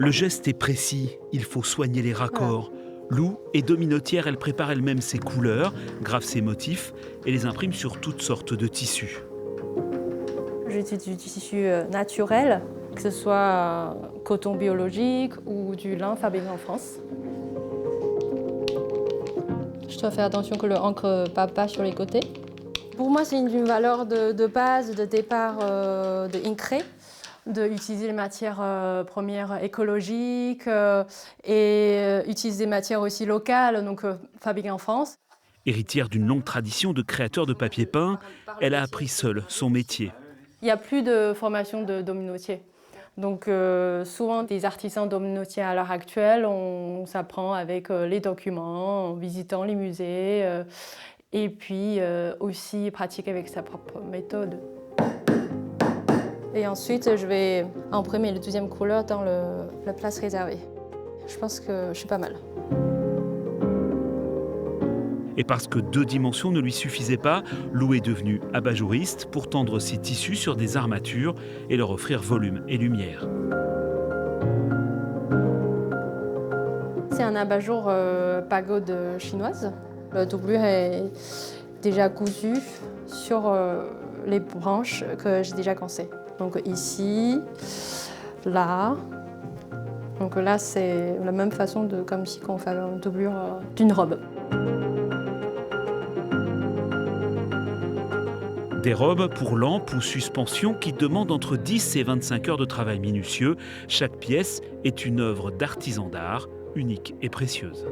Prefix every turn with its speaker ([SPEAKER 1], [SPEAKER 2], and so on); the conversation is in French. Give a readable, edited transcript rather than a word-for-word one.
[SPEAKER 1] Le geste est précis, il faut soigner les raccords. Lou est dominotière, elle prépare elle-même ses couleurs, grave ses motifs et les imprime sur toutes sortes de tissus.
[SPEAKER 2] J'utilise du tissu naturel, que ce soit coton biologique ou du lin fabriqué en France. Je dois faire attention que l'encre ne passe pas sur les côtés. Pour moi, c'est une valeur de base, de départ de Incré, d'utiliser les matières premières écologiques et utiliser des matières aussi locales, donc fabriquées en France.
[SPEAKER 1] Héritière d'une longue tradition de créateur de papier peint, elle a appris seule son métier.
[SPEAKER 2] Il n'y a plus de formation de dominotier. Donc souvent, des artisans dominotiers à l'heure actuelle, on s'apprend avec les documents, en visitant les musées, et puis aussi pratiquer avec sa propre méthode. Et ensuite, je vais imprimer la deuxième couleur dans la place réservée. Je pense que je suis pas mal.
[SPEAKER 1] Et parce que 2 dimensions ne lui suffisaient pas, Lou est devenue abat-jouriste pour tendre ses tissus sur des armatures et leur offrir volume et lumière.
[SPEAKER 2] C'est un abat-jour pagode chinoise. Le doublure est déjà cousu sur les branches que j'ai déjà cassées. Donc ici, là. Donc là, c'est la même façon comme si on fait une doublure d'une robe.
[SPEAKER 1] Des robes pour lampes ou suspensions qui demandent entre 10 et 25 heures de travail minutieux. Chaque pièce est une œuvre d'artisan d'art, unique et précieuse.